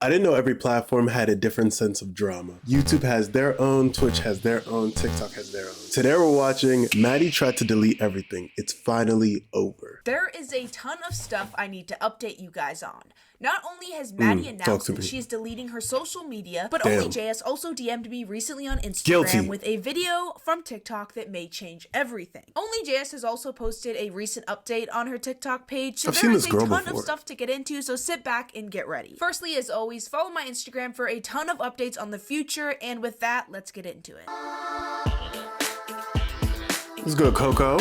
I didn't know every platform had a different sense of drama. YouTube has their own, Twitch has their own, TikTok has their own. Today we're watching Maddie tried to delete everything. It's finally over. There is a ton of stuff I need to update you guys on. Not only has Maddie announced that she is deleting her social media, but OnlyJS also DM'd me recently on Instagram with a video from TikTok that may change everything. OnlyJS has also posted a recent update on her TikTok page, so there is a ton of stuff to get into, so sit back and get ready. Firstly, as always, follow my Instagram for a ton of updates on the future, and with that, let's get into it. Let's go, Coco.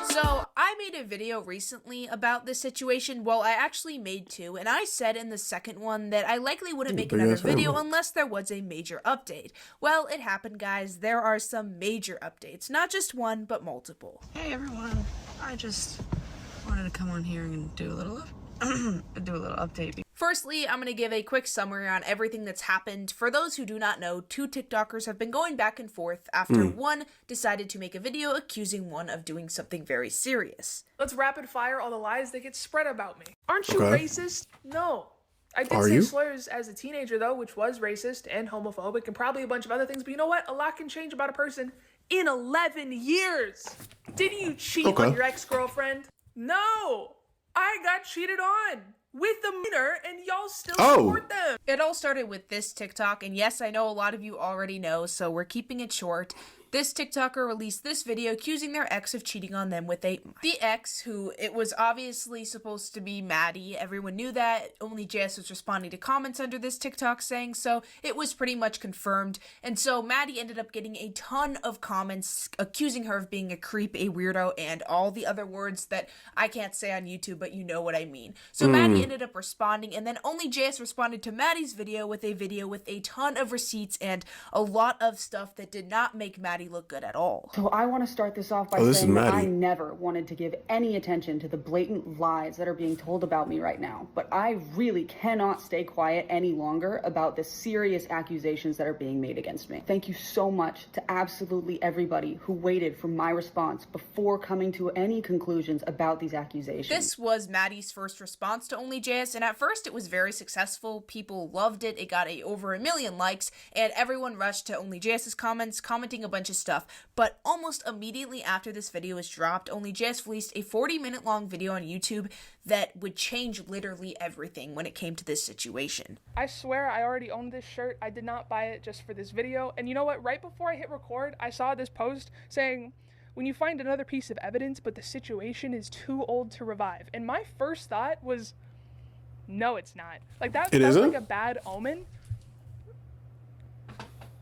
So, I made a video recently about this situation. Well, I actually made two, and I said in the second one that I likely wouldn't make another video unless there was a major update. Well, it happened, guys. There are some major updates. Not just one, but multiple. Hey, everyone. I just wanted to come on here and do a little update. Firstly, I'm going to give a quick summary on everything that's happened. For those who do not know, two TikTokers have been going back and forth after one decided to make a video accusing one of doing something very serious. Let's rapid fire all the lies that get spread about me. Aren't you racist? No. I did say slurs as a teenager, though, which was racist and homophobic and probably a bunch of other things. But you know what? A lot can change about a person in 11 years. Did you cheat on your ex-girlfriend? No. I got cheated on with the minor, and y'all still support them. It all started with this TikTok, and yes, I know a lot of you already know, so we're keeping it short. This TikToker released this video accusing their ex of cheating on them with the ex, who it was obviously supposed to be Maddie. Everyone knew that. OnlyJS was responding to comments under this TikTok saying so. It was pretty much confirmed. And so Maddie ended up getting a ton of comments accusing her of being a creep, a weirdo, and all the other words that I can't say on YouTube, but you know what I mean. So Maddie ended up responding, and then OnlyJS responded to Maddie's video with a ton of receipts and a lot of stuff that did not make Maddie look good at all. So I want to start this off by saying that I never wanted to give any attention to the blatant lies that are being told about me right now, but I really cannot stay quiet any longer about the serious accusations that are being made against me. Thank you so much to absolutely everybody who waited for my response before coming to any conclusions about these accusations. This was Maddie's first response to OnlyJS, and at first it was very successful. People loved it. It got over 1 million likes, and everyone rushed to OnlyJS's comments, commenting a bunch of stuff. But almost immediately after this video was dropped, OnlyJS released a 40-minute long video on YouTube that would change literally everything when it came to this situation. I swear I already owned this shirt. I did not buy it just for this video. And you know what? Right before I hit record, I saw this post saying, when you find another piece of evidence, but the situation is too old to revive. And my first thought was, no, it's not. Like, that's like a bad omen.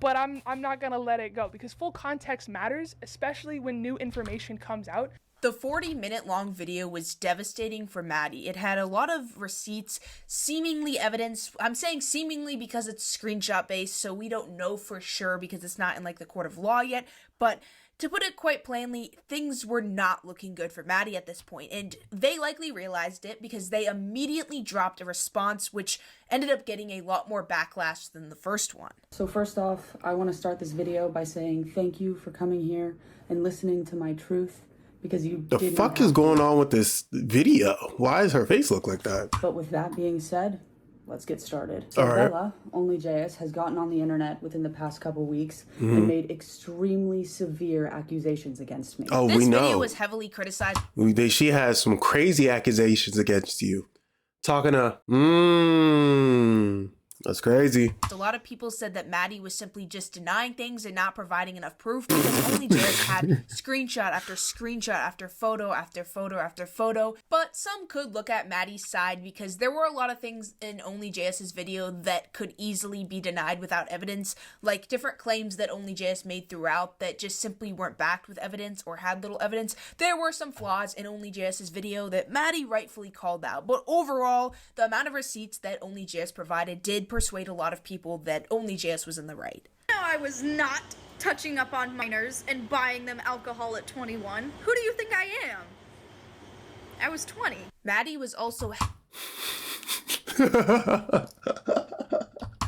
But I'm not gonna let it go because full context matters, especially when new information comes out. The 40-minute long video was devastating for Maddie. It had a lot of receipts, seemingly evidence. I'm saying seemingly because it's screenshot based, so we don't know for sure because it's not in like the court of law yet. But to put it quite plainly, things were not looking good for Maddie at this point, and they likely realized it because they immediately dropped a response which ended up getting a lot more backlash than the first one. So first off, I want to start this video by saying thank you for coming here and listening to my truth. Because you the fuck is going on with this video? Why does her face look like that? But with that being said, let's get started. So Bella, OnlyJS, has gotten on the internet within the past couple weeks and made extremely severe accusations against me. Oh, this we know. This video was heavily criticized. She has some crazy accusations against you. Talking to, that's crazy. A lot of people said that Maddie was simply just denying things and not providing enough proof because OnlyJS had screenshot after screenshot after photo after photo after photo. But some could look at Maddie's side because there were a lot of things in OnlyJS's video that could easily be denied without evidence, like different claims that OnlyJS made throughout that just simply weren't backed with evidence or had little evidence. There were some flaws in OnlyJS's video that Maddie rightfully called out, but overall, the amount of receipts that OnlyJS provided did persuade a lot of people that OnlyJS was in the right. No, I was not touching up on minors and buying them alcohol at 21. Who do you think I am? I was 20. Maddie was also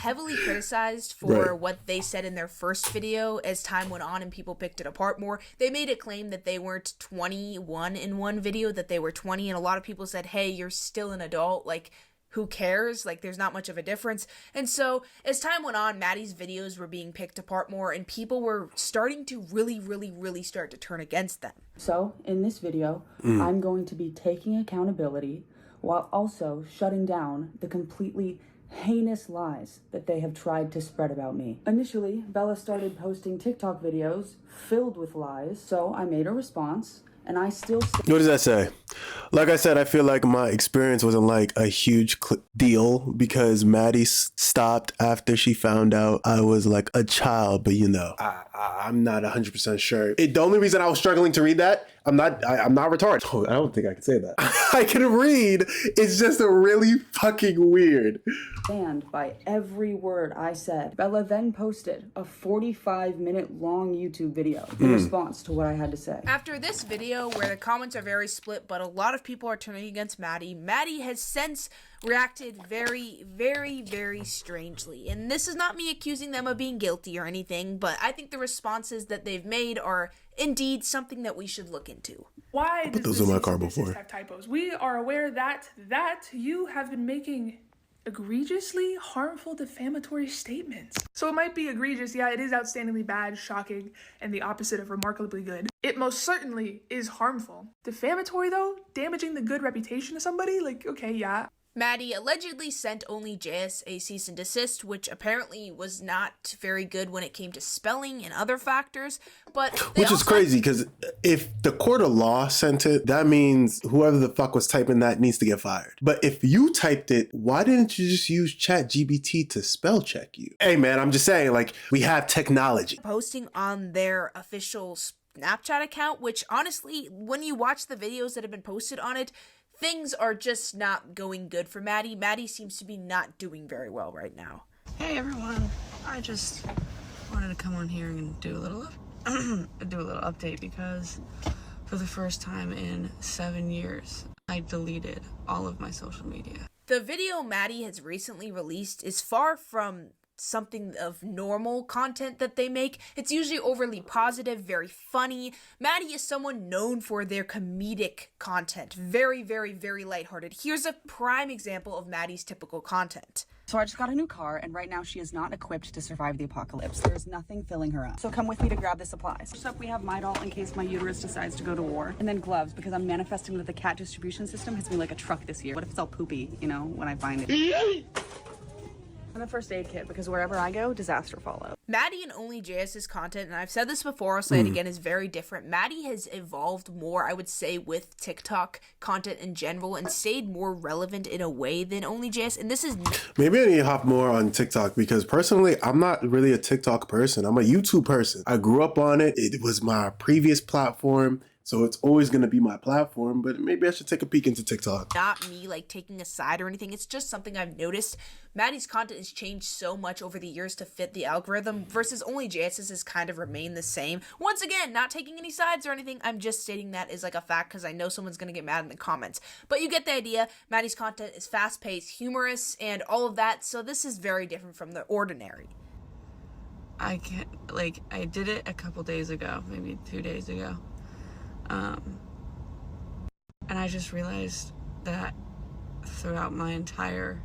heavily criticized for what they said in their first video. As time went on and people picked it apart more, they made a claim that they weren't 21 in one video, that they were 20, and a lot of people said, hey, you're still an adult, like, who cares? Like, there's not much of a difference. And so as time went on, Maddie's videos were being picked apart more, and people were starting to really start to turn against them. So in this video, I'm going to be taking accountability while also shutting down the completely heinous lies that they have tried to spread about me. Initially, Bella started posting TikTok videos filled with lies, so I made a response. And I still... What does that say? Like I said, I feel like my experience wasn't like a huge deal because Maddie stopped after she found out I was like a child. But you know, I'm not 100% sure. The only reason I was struggling to read that, I'm not retarded. Oh, I don't think I can say that. I can read. It's just a really fucking weird. Stand by every word I said. Bella then posted a 45-minute long YouTube video in response to what I had to say. After this video, where the comments are very split, but a lot of people are turning against Maddie, Maddie has since reacted very strangely. And this is not me accusing them of being guilty or anything, but I think the responses that they've made are indeed something that we should look into. Why does those this in my car before have typos? We are aware that you have been making egregiously harmful defamatory statements. So it might be egregious, yeah, it is outstandingly bad, shocking, and the opposite of remarkably good. It most certainly is harmful. Defamatory though, damaging the good reputation of somebody, like, okay, yeah. Maddie allegedly sent OnlyJS a cease and desist, which apparently was not very good when it came to spelling and other factors, but... Which is crazy, because if the court of law sent it, that means whoever the fuck was typing that needs to get fired. But if you typed it, why didn't you just use ChatGPT to spell check you? Hey man, I'm just saying, like, we have technology. Posting on their official Snapchat account, which honestly, when you watch the videos that have been posted on it, things are just not going good for Maddie. Maddie seems to be not doing very well right now. Hey everyone, I just wanted to come on here and do a little update because for the first time in 7 years, I deleted all of my social media. The video Maddie has recently released is far from something of normal content that they make. It's usually overly positive, very funny. Maddie is someone known for their comedic content. Very lighthearted. Here's a prime example of Maddie's typical content. So I just got a new car, and right now she is not equipped to survive the apocalypse. There's nothing filling her up. So come with me to grab the supplies. First up, we have Midol in case my uterus decides to go to war. And then gloves, because I'm manifesting that the cat distribution system hits me like a truck this year. What if it's all poopy, you know, when I find it? And a first aid kit, because wherever I go, disaster follows. Maddie and OnlyJS's content, and I've said this before, I'll say it again, is very different. Maddie has evolved more, I would say, with TikTok content in general and stayed more relevant in a way than OnlyJS. And this is... Maybe I need to hop more on TikTok because personally, I'm not really a TikTok person. I'm a YouTube person. I grew up on it. It was my previous platform. So it's always going to be my platform, but maybe I should take a peek into TikTok. Not me like taking a side or anything. It's just something I've noticed. Maddie's content has changed so much over the years to fit the algorithm versus OnlyJS's has kind of remained the same. Once again, not taking any sides or anything. I'm just stating that as like a fact because I know someone's going to get mad in the comments. But you get the idea. Maddie's content is fast-paced, humorous, and all of that. So this is very different from the ordinary. I did it a couple days ago, maybe 2 days ago. And I just realized that throughout my entire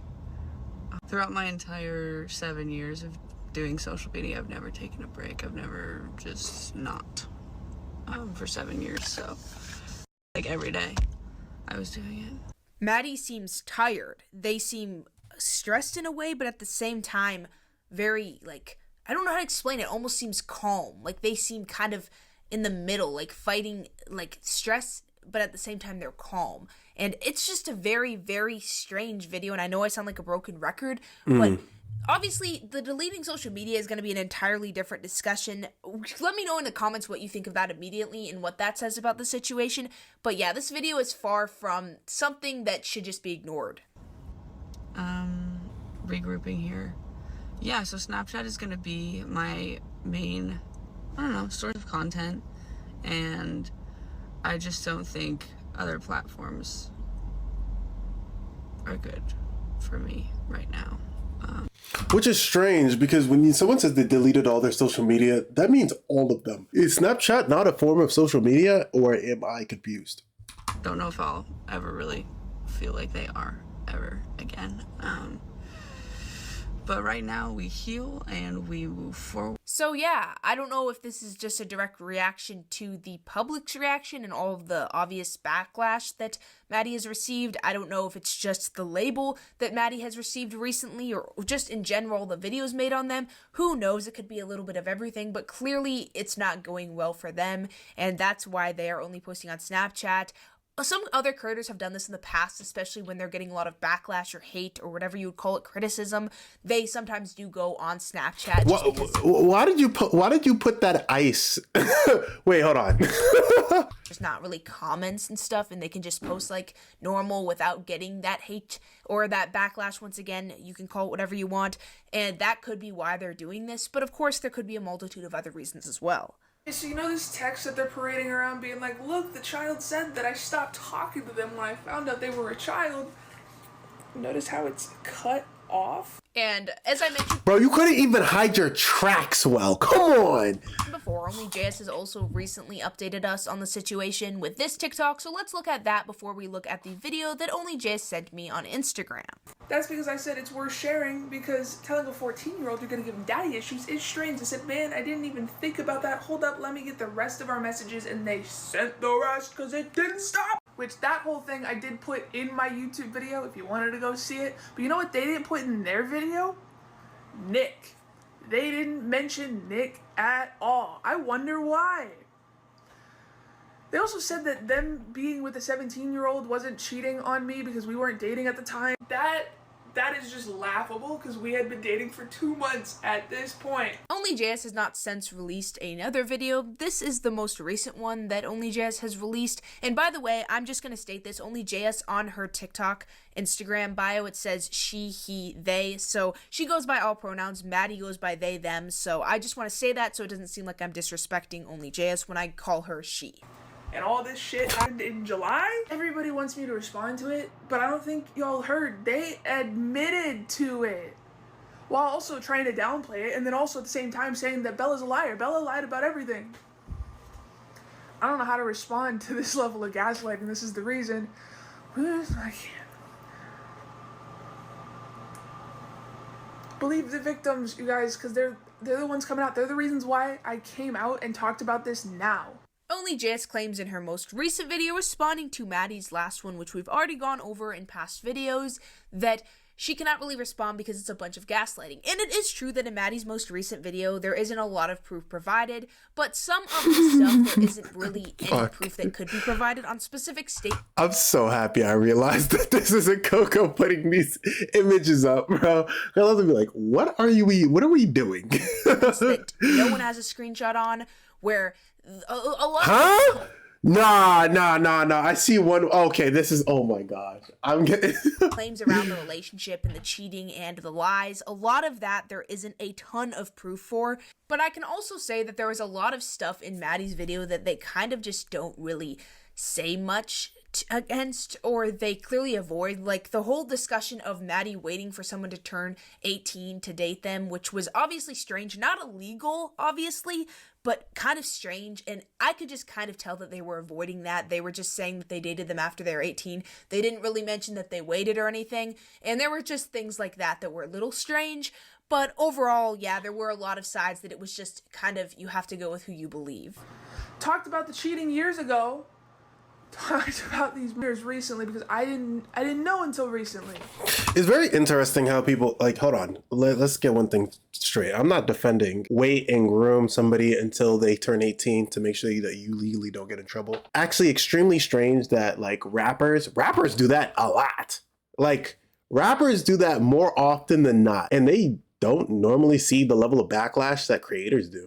7 years of doing social media, I've never taken a break. I've never just not for 7 years. So like every day I was doing it. Maddie seems tired. They seem stressed in a way, but at the same time, very like, I don't know how to explain it. Almost seems calm. Like they seem kind of in the middle, like fighting like stress, but at the same time they're calm. And it's just a very strange video, and I know I sound like a broken record, but obviously the deleting social media is going to be an entirely different discussion. Let me know in the comments what you think of that immediately and what that says about the situation. But yeah, this video is far from something that should just be ignored. Regrouping here. Yeah, so Snapchat is going to be my main, I don't know, source of content, and I just don't think other platforms are good for me right now. Which is strange because when someone says they deleted all their social media, that means all of them. Is Snapchat not a form of social media, or am I confused? Don't know if I'll ever really feel like they are. ever again. But right now we heal and we move forward. So yeah, I don't know if this is just a direct reaction to the public's reaction and all of the obvious backlash that Maddie has received. I don't know if it's just the label that Maddie has received recently or just in general the videos made on them. Who knows? It could be a little bit of everything, but clearly it's not going well for them, and that's why they are only posting on Snapchat. Some other creators have done this in the past, especially when they're getting a lot of backlash or hate or whatever you would call it, criticism. They sometimes do go on Snapchat. Why did you put that ice? Wait, hold on. There's not really comments and stuff, and they can just post like normal without getting that hate or that backlash. Once again, you can call it whatever you want, and that could be why they're doing this. But of course, there could be a multitude of other reasons as well. So you know this text that they're parading around being like, look, the child said that I stopped talking to them when I found out they were a child. Notice how it's cut off? And as I mentioned, bro, you couldn't even hide your tracks well. Come on. Before, OnlyJS has also recently updated us on the situation with this TikTok, so let's look at that before we look at the video that OnlyJS sent me on Instagram. That's because I said it's worth sharing, because telling a 14-year-old you're gonna give him daddy issues is strange. I said, man, I didn't even think about that. Hold up, let me get the rest of our messages, and they sent the rest because it didn't stop. Which, that whole thing I did put in my YouTube video if you wanted to go see it. But you know what they didn't put in their video? Nick. They didn't mention Nick at all. I wonder why. They also said that them being with a 17-year-old wasn't cheating on me because we weren't dating at the time. That is just laughable because we had been dating for 2 months at this point. OnlyJS has not since released another video. This is the most recent one that OnlyJS has released. And by the way, I'm just going to state this. OnlyJS on her TikTok, Instagram bio, it says she, he, they. So she goes by all pronouns. Maddie goes by they, them. So I just want to say that so it doesn't seem like I'm disrespecting OnlyJS when I call her she. And all this shit happened in July. Everybody wants me to respond to it, but I don't think y'all heard. They admitted to it while also trying to downplay it, and then also at the same time saying that Bella's a liar. Bella lied about everything. I don't know how to respond to this level of gaslighting. This is the reason. I can't. Believe the victims, you guys, because they're the ones coming out. They're the reasons why I came out and talked about this now. OnlyJS claims in her most recent video responding to Maddie's last one, which we've already gone over in past videos, that she cannot really respond because it's a bunch of gaslighting. And it is true that in Maddie's most recent video, there isn't a lot of proof provided, but some of the stuff, there isn't really any proof that could be provided on specific statements. I'm so happy I realized that this isn't Coco putting these images up, bro. They'll have to be like, what are we doing? That no one has a screenshot on, where a lot huh? Nah. I see one. Okay, this is, oh my God. I'm getting claims around the relationship and the cheating and the lies. A lot of that there isn't a ton of proof for, but I can also say that there was a lot of stuff in Maddie's video that they kind of just don't really say much against, or they clearly avoid, like the whole discussion of Maddie waiting for someone to turn 18 to date them, which was obviously strange, not illegal, obviously, but kind of strange, and I could just kind of tell that they were avoiding that. They were just saying that they dated them after they were 18. They didn't really mention that they waited or anything, and there were just things like that that were a little strange, but overall, yeah, there were a lot of sides that it was just kind of, you have to go with who you believe. Talked about the cheating years ago. Talked about these years recently because I didn't know until recently. It's very interesting how people, like, hold on, let's get one thing straight. I'm not defending wait and groom somebody until they turn 18 to make sure that you legally don't get in trouble. Actually, extremely strange that, like, rappers do that a lot. Like, rappers do that more often than not, and they don't normally see the level of backlash that creators do.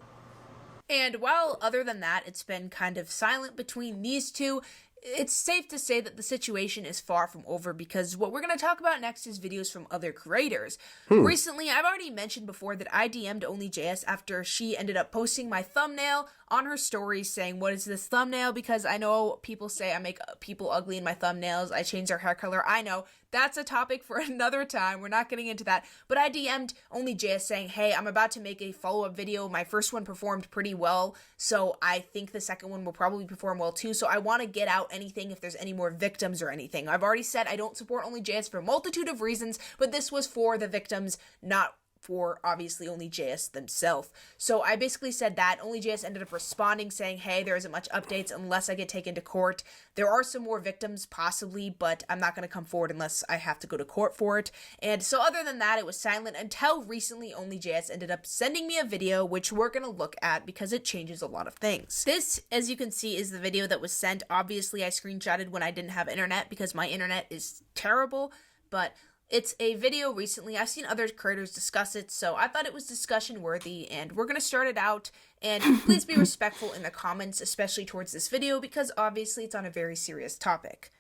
And while other than that, it's been kind of silent between these two, it's safe to say that the situation is far from over, because what we're going to talk about next is videos from other creators. Recently, I've already mentioned before that I DM'd OnlyJS after she ended up posting my thumbnail on her stories saying, what is this thumbnail? Because I know people say I make people ugly in my thumbnails, I change their hair color. I know that's a topic for another time. We're not getting into that. But I DM'd OnlyJS saying, hey, I'm about to make a follow-up video. My first one performed pretty well, so I think the second one will probably perform well too. So I want to get out anything if there's any more victims or anything. I've already said I don't support OnlyJS for a multitude of reasons, but this was for the victims, not for obviously OnlyJS themselves. So I basically said that. OnlyJS ended up responding saying, hey, there isn't much updates unless I get taken to court. There are some more victims possibly, but I'm not going to come forward unless I have to go to court for it. And so other than that, it was silent until recently OnlyJS ended up sending me a video, which we're going to look at because it changes a lot of things. This, as you can see, is the video that was sent. Obviously, I screenshotted when I didn't have internet because my internet is terrible, but it's a video recently. I've seen other creators discuss it, so I thought it was discussion worthy, and we're going to start it out. And please be respectful in the comments, especially towards this video, because obviously it's on a very serious topic.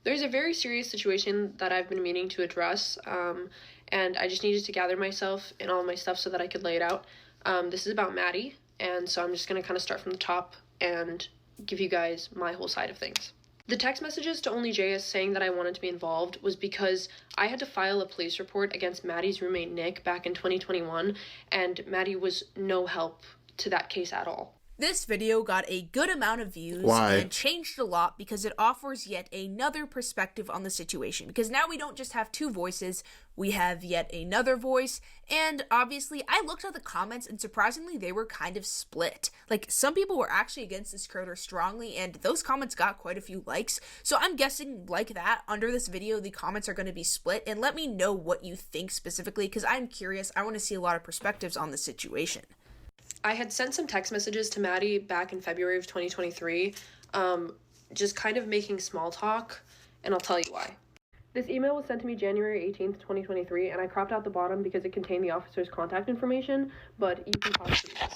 There's a very serious situation that I've been meaning to address, and I just needed to gather myself and all my stuff so that I could lay it out. This is about Maddie, and so I'm just going to kind of start from the top and give you guys my whole side of things. The text messages to OnlyJS saying that I wanted to be involved was because I had to file a police report against Maddie's roommate Nick back in 2021, and Maddie was no help to that case at all. This video got a good amount of views and changed a lot because it offers yet another perspective on the situation. Because now we don't just have two voices, we have yet another voice. And obviously, I looked at the comments and surprisingly, they were kind of split. Like, some people were actually against this creator strongly, and those comments got quite a few likes. So I'm guessing, like that, under this video, the comments are going to be split. And let me know what you think specifically, because I'm curious. I want to see a lot of perspectives on the situation. I had sent some text messages to Maddie back in February of 2023, just kind of making small talk, and I'll tell you why. This email was sent to me January 18th, 2023, and I cropped out the bottom because it contained the officer's contact information, but you can pause through this.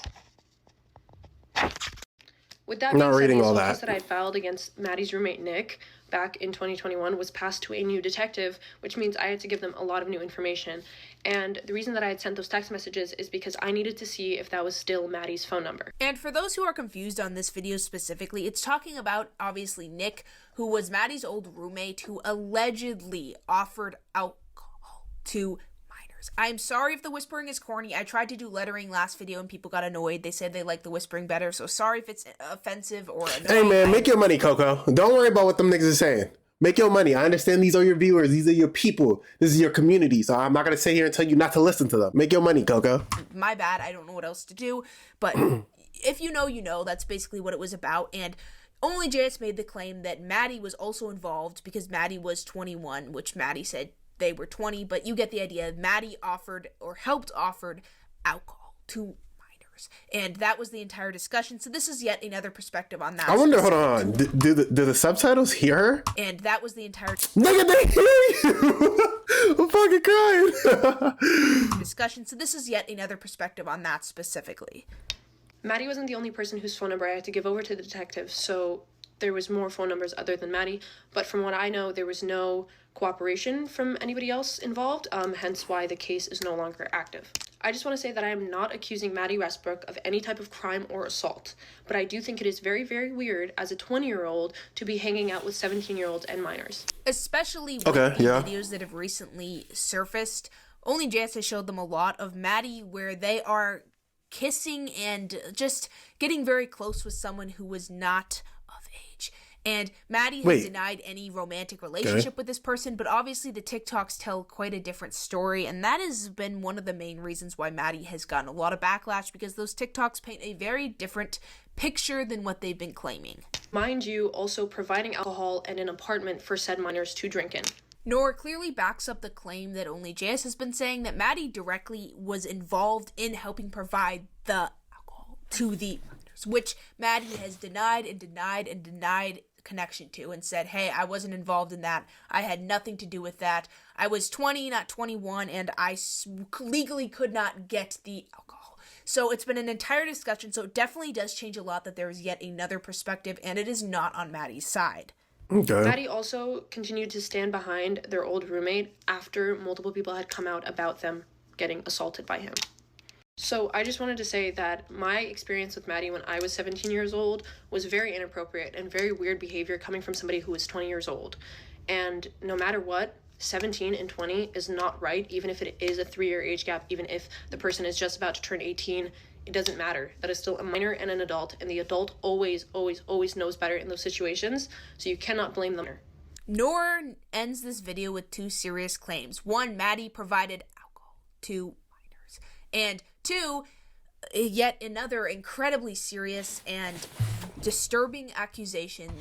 With that being said, the assault case that I had filed against Maddie's roommate Nick back in 2021 was passed to a new detective, which means I had to give them a lot of new information. And the reason that I had sent those text messages is because I needed to see if that was still Maddie's phone number. And for those who are confused on this video specifically, it's talking about, obviously, Nick, who was Maddie's old roommate, who allegedly offered alcohol to minors. I'm sorry if the whispering is corny. I tried to do lettering last video and people got annoyed. They said they liked the whispering better, so sorry if it's offensive or annoying. Hey man, make your money, Coco. Don't worry about what them niggas are saying. Make your money. I understand these are your viewers. These are your people. This is your community. So I'm not going to sit here and tell you not to listen to them. Make your money, Coco. My bad. I don't know what else to do. But if you know, you know. That's basically what it was about. And OnlyJS made the claim that Maddie was also involved because Maddie was 21, which Maddie said they were 20. But you get the idea. Maddie offered or helped offered alcohol to and that was the entire discussion. So this is yet another perspective on that. I wonder, hold on, do the subtitles hear her? And that was the entire nigga, they hear you. I'm fucking crying. Discussion. So this is yet another perspective on that specifically. Maddie wasn't the only person whose phone number I had to give over to the detective, so there was more phone numbers other than Maddie. But from what I know, there was no cooperation from anybody else involved, hence why the case is no longer active. I just want to say that I am not accusing Maddie Westbrook of any type of crime or assault, but I do think it is very, very weird as a 20-year-old to be hanging out with 17-year-olds and minors. Especially with the videos that have recently surfaced. OnlyJS has showed them a lot of Maddie where they are kissing and just getting very close with someone who was not of age. And Maddie has denied any romantic relationship with this person, but obviously the TikToks tell quite a different story, and that has been one of the main reasons why Maddie has gotten a lot of backlash, because those TikToks paint a very different picture than what they've been claiming. Mind you, also providing alcohol and an apartment for said minors to drink in. Nor clearly backs up the claim that OnlyJS has been saying that Maddie directly was involved in helping provide the alcohol to the minors, which Maddie has denied and denied and denied connection to and said, hey, I wasn't involved in that. I had nothing to do with that. I was 20, not 21, and I legally could not get the alcohol. So it's been an entire discussion, so it definitely does change a lot that there is yet another perspective, and it is not on Maddie's side. Okay. Maddie also continued to stand behind their old roommate after multiple people had come out about them getting assaulted by him. So I just wanted to say that my experience with Maddie when I was 17 years old was very inappropriate and very weird behavior coming from somebody who was 20 years old. And no matter what, 17 and 20 is not right, even if it is a 3-year age gap, even if the person is just about to turn 18. It doesn't matter. That is still a minor and an adult, and the adult always knows better in those situations, so you cannot blame them. Noor ends this video with 2 serious claims. 1, Maddie provided alcohol to minors. And 2, yet another incredibly serious and disturbing accusation.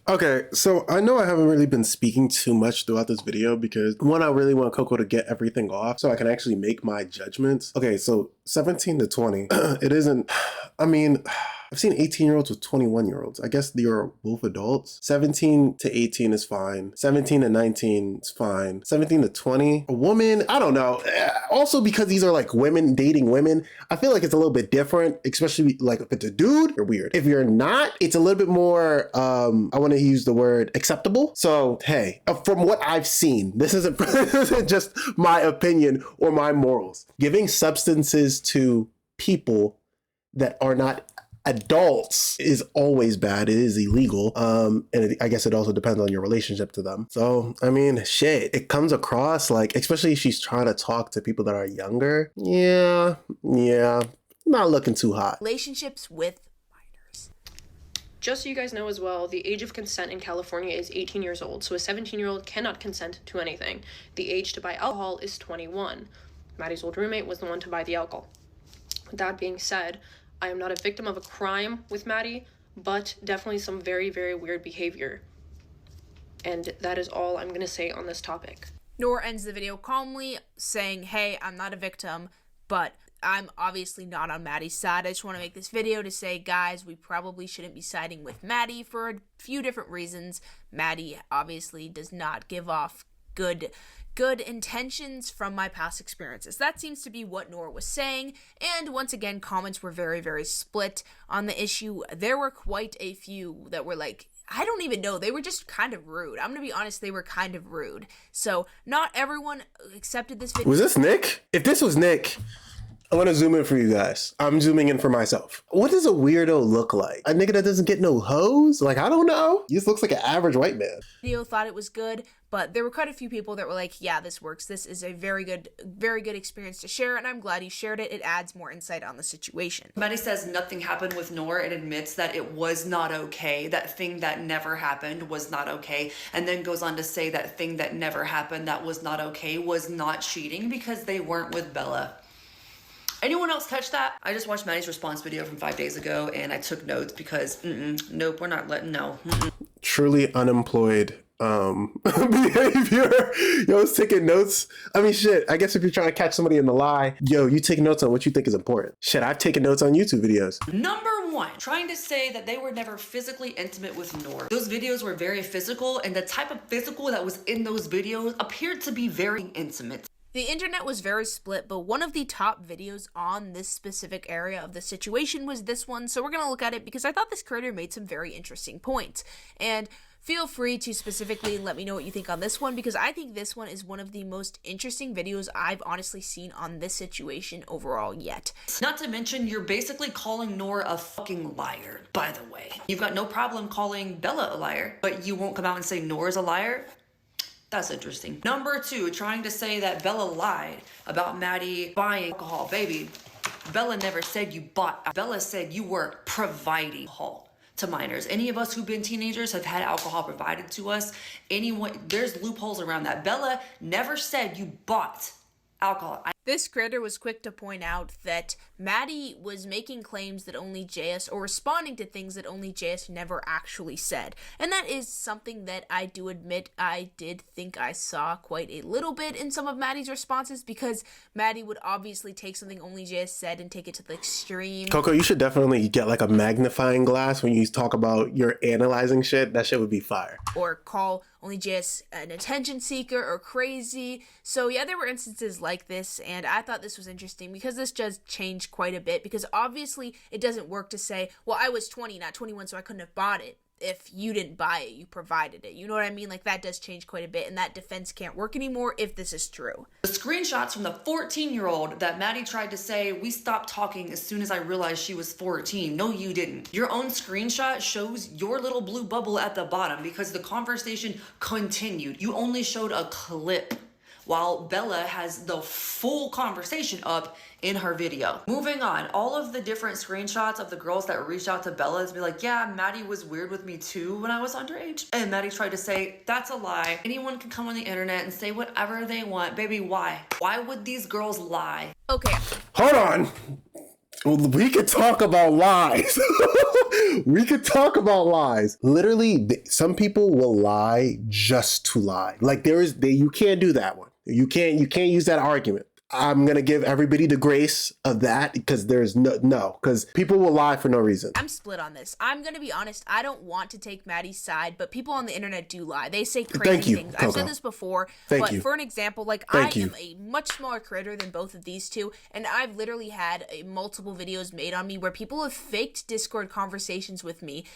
Okay, so I know I haven't really been speaking too much throughout this video because, 1, I really want Coco to get everything off so I can actually make my judgments. Okay, so 17 to 20, it isn't, I mean, I've seen 18-year-olds with 21-year-olds. I guess you're both adults. 17 to 18 is fine. 17 to 19 is fine. 17 to 20, a woman, I don't know. Also, because these are like women dating women, I feel like it's a little bit different, especially like if it's a dude, you're weird. If you're not, it's a little bit more, I want to use the word acceptable. So, hey, from what I've seen, this isn't just my opinion or my morals. Giving substances to people that are not adults is always bad. It is illegal. And I guess it also depends on your relationship to them. So, I mean, shit, it comes across like, especially if she's trying to talk to people that are younger. Yeah, not looking too hot. Relationships with minors. Just so you guys know as well, the age of consent in California is 18 years old, so a 17-year-old cannot consent to anything. The age to buy alcohol is 21. Maddie's old roommate was the one to buy the alcohol. With that being said, I am not a victim of a crime with Maddie, but definitely some very, very weird behavior. And that is all I'm going to say on this topic. Noor ends the video calmly, saying, hey, I'm not a victim, but I'm obviously not on Maddie's side. I just want to make this video to say, guys, we probably shouldn't be siding with Maddie for a few different reasons. Maddie obviously does not give off good intentions from my past experiences. That seems to be what Noor was saying, and once again, comments were very, very split on the issue. There were quite a few that were like, I don't even know, they were just kind of rude. I'm gonna be honest, they were kind of rude. So, not everyone accepted this video. Was this Nick? If this was Nick, I want to zoom in for you guys. I'm zooming in for myself. What does a weirdo look like? A nigga that doesn't get no hoes? Like, I don't know. He just looks like an average white man. Video thought it was good, but there were quite a few people that were like, yeah, this works. This is a very good experience to share, and I'm glad he shared it. It adds more insight on the situation. Maddie says nothing happened with Noor and admits that it was not okay. That thing that never happened was not okay. And then goes on to say that thing that never happened that was not okay was not cheating because they weren't with Bella. Anyone else catch that? I just watched Maddie's response video from 5 days ago and I took notes because nope, we're not letting, no. Truly unemployed behavior. Yo, it's taking notes. I mean, shit, I guess if you're trying to catch somebody in the lie, yo, you take notes on what you think is important. Shit, I've taken notes on YouTube videos. Number 1, trying to say that they were never physically intimate with Noor. Those videos were very physical, and the type of physical that was in those videos appeared to be very intimate. The internet was very split, but one of the top videos on this specific area of the situation was this one, so we're going to look at it because I thought this creator made some very interesting points. And feel free to specifically let me know what you think on this one, because I think this one is one of the most interesting videos I've honestly seen on this situation overall yet. Not to mention, you're basically calling Noor a fucking liar, by the way. You've got no problem calling Bella a liar, but you won't come out and say Noor's a liar? That's interesting. Number 2, trying to say that Bella lied about Maddie buying alcohol. Baby, Bella never said you bought. Bella said you were providing alcohol to minors. Any of us who've been teenagers have had alcohol provided to us. Anyone, there's loopholes around that. Bella never said you bought alcohol. This creator was quick to point out that Maddie was making claims that only JS, or responding to things that only JS never actually said. And that is something that I do admit I did think I saw quite a little bit in some of Maddie's responses, because Maddie would obviously take something only JS said and take it to the extreme. Coco, you should definitely get like a magnifying glass when you talk about your analyzing shit. That shit would be fire. Or call only JS an attention seeker or crazy. So yeah, there were instances like this, and I thought this was interesting because this just changed quite a bit, because obviously it doesn't work to say, well, I was 20, not 21, so I couldn't have bought it. if you didn't buy it, you provided it. You know what I mean? Like, that does change quite a bit, and that defense can't work anymore if this is true. The screenshots from the 14-year-old that Maddie tried to say, we stopped talking as soon as I realized she was 14. No, you didn't. Your own screenshot shows your little blue bubble at the bottom because the conversation continued. You only showed a clip, while Bella has the full conversation up in her video. Moving on, all of the different screenshots of the girls that reached out to Bella to be like, yeah, Maddie was weird with me too when I was underage. And Maddie tried to say, that's a lie. Anyone can come on the internet and say whatever they want. Baby, why? Why would these girls lie? Okay. Hold on. We could talk about lies. We could talk about lies. Literally, some people will lie just to lie. Like you can't do that one. You can't use that argument. I'm going to give everybody the grace of that because there's because people will lie for no reason. I'm split on this. I'm going to be honest. I don't want to take Maddie's side, but people on the internet do lie. They say crazy things. I've said this before, but for an example, like I am a much smaller creator than both of these two, and I've literally had multiple videos made on me where people have faked Discord conversations with me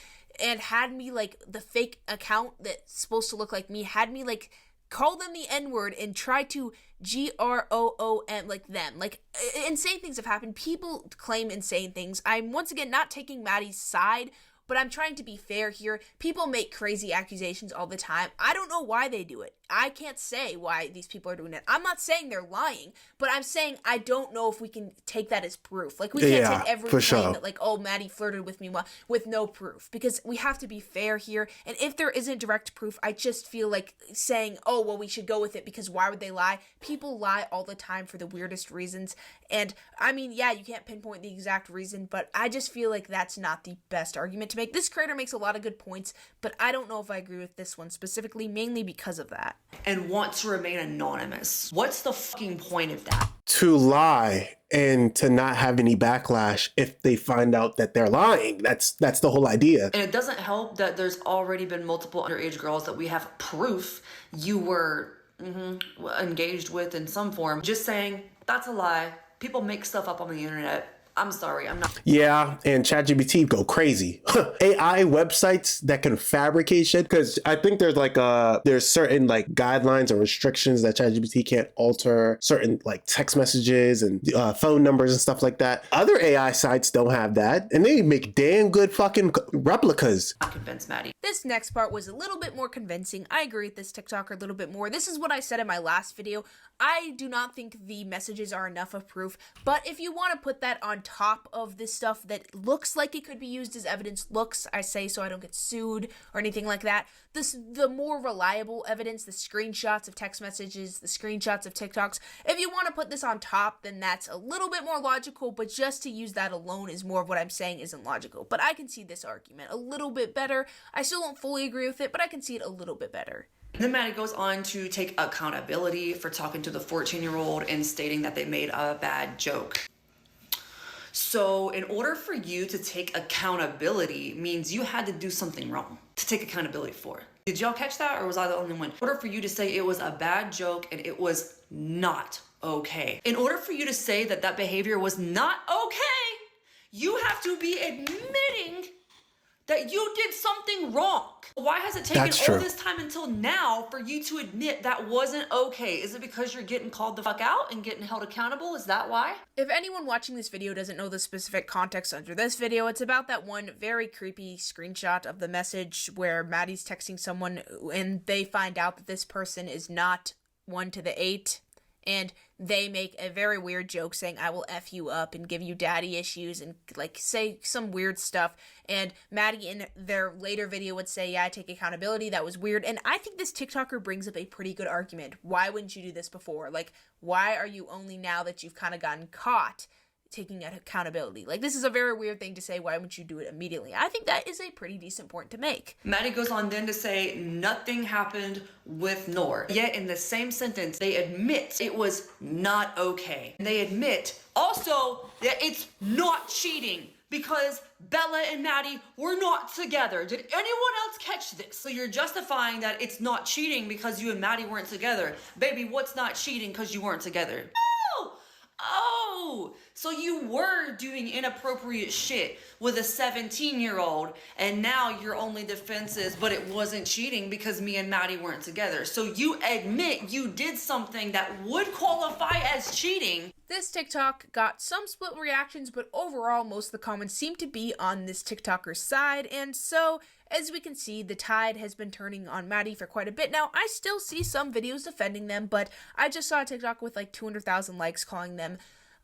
and had me like the fake account that's supposed to look like me, had me like call them the N-word and try to GROOM like them. Like, insane things have happened. People claim insane things. I'm once again not taking Maddie's side, but I'm trying to be fair here. People make crazy accusations all the time. I don't know why they do it. I can't say why these people are doing it. I'm not saying they're lying, but I'm saying I don't know if we can take that as proof. Like, we can't take every claim that, like, oh, Maddie flirted with me with no proof, because we have to be fair here. And if there isn't direct proof, I just feel like saying, oh, well, we should go with it because why would they lie? People lie all the time for the weirdest reasons. And, I mean, yeah, you can't pinpoint the exact reason, but I just feel like that's not the best argument to make. This creator makes a lot of good points, but I don't know if I agree with this one specifically, mainly because of that. And want to remain anonymous. What's the fucking point of that? To lie and to not have any backlash if they find out that they're lying. That's the whole idea. And it doesn't help that there's already been multiple underage girls that we have proof you were engaged with in some form. Just saying, that's a lie. People make stuff up on the internet. I'm sorry, I'm not. Yeah, and ChatGPT go crazy. AI websites that can fabricate shit, because I think there's certain like guidelines or restrictions that ChatGPT can't alter certain like text messages and phone numbers and stuff like that. Other AI sites don't have that, and they make damn good fucking replicas. I'm convinced, Maddie. This next part was a little bit more convincing. I agree with this TikToker a little bit more. This is what I said in my last video. I do not think the messages are enough of proof, but if you want to put that on top of this stuff that looks like it could be used as evidence, I say so I don't get sued or anything like that, the more reliable evidence, the screenshots of text messages, the screenshots of TikToks, if you want to put this on top, then that's a little bit more logical, but just to use that alone is more of what I'm saying isn't logical. But I can see this argument a little bit better. I still don't fully agree with it, but I can see it a little bit better. Then Maddie goes on to take accountability for talking to the 14-year-old and stating that they made a bad joke. So in order for you to take accountability means you had to do something wrong to take accountability for. Did y'all catch that, or was I the only one? In order for you to say it was a bad joke and it was not okay. In order for you to say that that behavior was not okay, you have to be admitting that you did something wrong. Why has it taken all this time until now for you to admit that wasn't okay? Is it because you're getting called the fuck out and getting held accountable? Is that why? If anyone watching this video doesn't know the specific context under this video, it's about that one very creepy screenshot of the message where Maddie's texting someone and they find out that this person is not 1 to the 8. And they make a very weird joke saying, I will F you up and give you daddy issues and like say some weird stuff. And Maddie in their later video would say, yeah, I take accountability. That was weird. And I think this TikToker brings up a pretty good argument. Why wouldn't you do this before? Like, why are you only now that you've kind of gotten caught taking accountability? Like, this is a very weird thing to say. Why wouldn't you do it immediately? I think that is a pretty decent point to make. Maddie goes on then to say nothing happened with Noor. Yet in the same sentence, they admit it was not okay. And they admit also that it's not cheating because Bella and Maddie were not together. Did anyone else catch this? So you're justifying that it's not cheating because you and Maddie weren't together. Baby, what's not cheating because you weren't together? Oh, So you were doing inappropriate shit with a 17-year-old, and now your only defense is, but it wasn't cheating because me and Maddie weren't together. So you admit you did something that would qualify as cheating. This TikTok got some split reactions, but overall most of the comments seem to be on this TikToker's side, and so as we can see, the tide has been turning on Maddie for quite a bit now. I still see some videos defending them, but I just saw a TikTok with like 200,000 likes calling them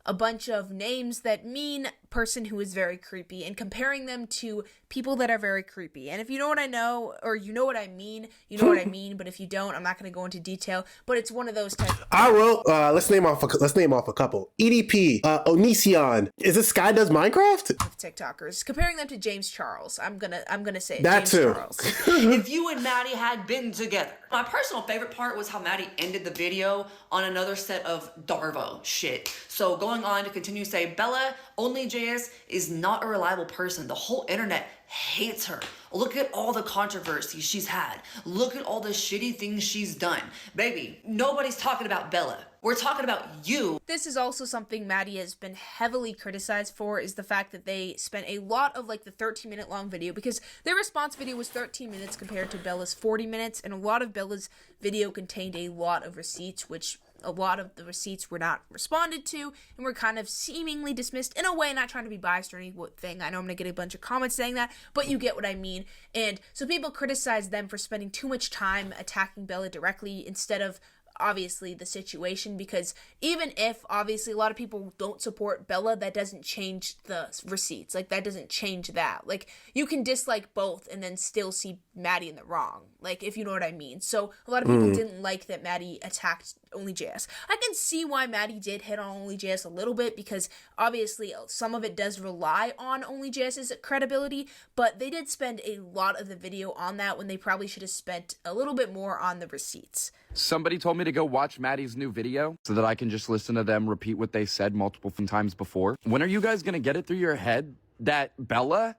a bunch of names that mean person who is very creepy and comparing them to people that are very creepy. And if you know what I know, or you know what I mean, you know what I mean. But if you don't, I'm not going to go into detail. But it's one of those types. I will. Let's name off a couple. EDP, Onision. Is this guy does Minecraft? Of TikTokers comparing them to James Charles. I'm gonna say that James too. Charles. If you and Maddie had been together. My personal favorite part was how Maddie ended the video on another set of Darvo shit. So going on to continue to say, Bella, only JS is not a reliable person. The whole internet hates her. Look at all the controversies she's had. Look at all the shitty things she's done. Baby, nobody's talking about Bella. We're talking about you. This is also something Maddie has been heavily criticized for, is the fact that they spent a lot of like the 13-minute long video, because their response video was 13 minutes compared to Bella's 40 minutes, and a lot of Bella's video contained a lot of receipts, which a lot of the receipts were not responded to and were kind of seemingly dismissed in a way, not trying to be biased or anything. I know I'm going to get a bunch of comments saying that, but you get what I mean. And so people criticize them for spending too much time attacking Bella directly instead of obviously the situation, because even if obviously a lot of people don't support Bella, that doesn't change the receipts. Like, that doesn't change that. Like, you can dislike both and then still see Maddie in the wrong, like, if you know what I mean. So a lot of people didn't like that Maddie attacked OnlyJS. I can see why Maddie did hit on OnlyJS a little bit, because obviously some of it does rely on OnlyJS's credibility, but they did spend a lot of the video on that when they probably should have spent a little bit more on the receipts. Somebody told me to go watch Maddie's new video so that I can just listen to them repeat what they said multiple times before. When are you guys going to get it through your head that Bella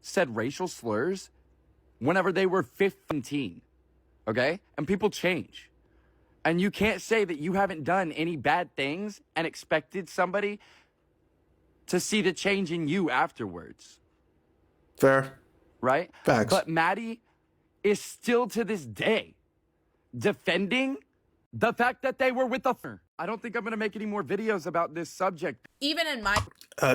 said racial slurs whenever they were 15? Okay? And people change. And you can't say that you haven't done any bad things and expected somebody to see the change in you afterwards. Fair. Right? Facts. But Maddie is still to this day defending the fact that they were with the I don't think I'm going to make any more videos about this subject. Even in my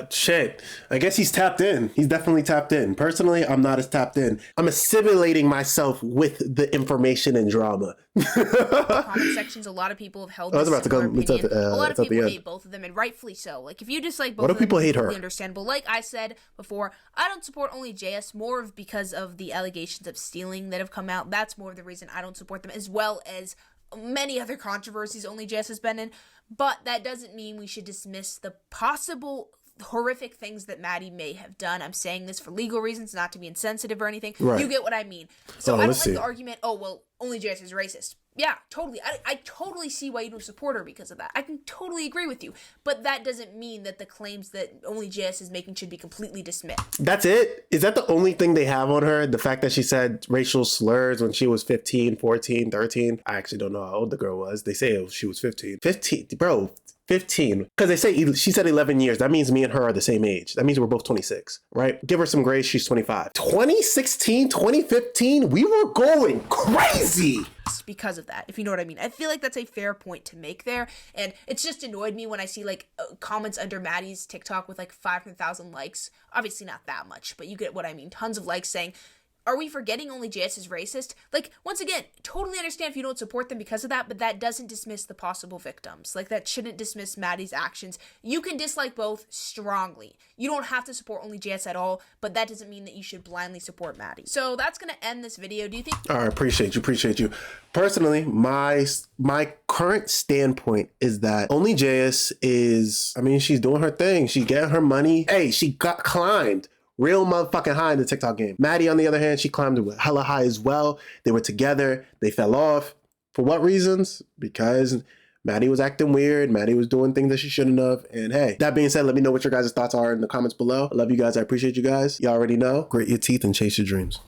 shit. I guess he's tapped in. He's definitely tapped in. Personally, I'm not as tapped in. I'm assimilating myself with the information and drama. comment sections, a lot of people have held this similar opinion. A lot of people hate both of them, and rightfully so. Like, if you dislike both of them, people hate her? Understandable. Like I said before, I don't support OnlyJS more of because of the allegations of stealing that have come out. That's more of the reason I don't support them, as well as many other controversies OnlyJS has been in. But that doesn't mean we should dismiss the possible horrific things that Maddie may have done. I'm saying this for legal reasons, not to be insensitive or anything. Right. You get what I mean. So I don't like the argument, oh, well, OnlyJS is racist. Yeah, totally. I totally see why you don't support her because of that. I can totally agree with you. But that doesn't mean that the claims that OnlyJS is making should be completely dismissed. That's it? Is that the only thing they have on her? The fact that she said racial slurs when she was 15, 14, 13? I actually don't know how old the girl was. They say she was 15. 15, bro. 15. Because they say she said 11 years. That means me and her are the same age. That means we're both 26, right? Give her some grace. She's 25. 2016, 2015, we were going crazy. Because of that, if you know what I mean. I feel like that's a fair point to make there, and it's just annoyed me when I see like comments under Maddie's TikTok with like 500,000 likes. Obviously not that much, but you get what I mean. Tons of likes saying, are we forgetting OnlyJS is racist? Like, once again, totally understand if you don't support them because of that, but that doesn't dismiss the possible victims. Like, that shouldn't dismiss Maddie's actions. You can dislike both strongly. You don't have to support OnlyJS at all, but that doesn't mean that you should blindly support Maddie. So that's going to end this video. Do you think? All right, appreciate you. Personally, my current standpoint is that OnlyJS is, I mean, she's doing her thing. She's getting her money. Hey, she got climbed real motherfucking high in the TikTok game. Maddie, on the other hand, she climbed hella high as well. They were together. They fell off. For what reasons? Because Maddie was acting weird. Maddie was doing things that she shouldn't have. And hey, that being said, let me know what your guys' thoughts are in the comments below. I love you guys. I appreciate you guys. You already know. Grit your teeth and chase your dreams.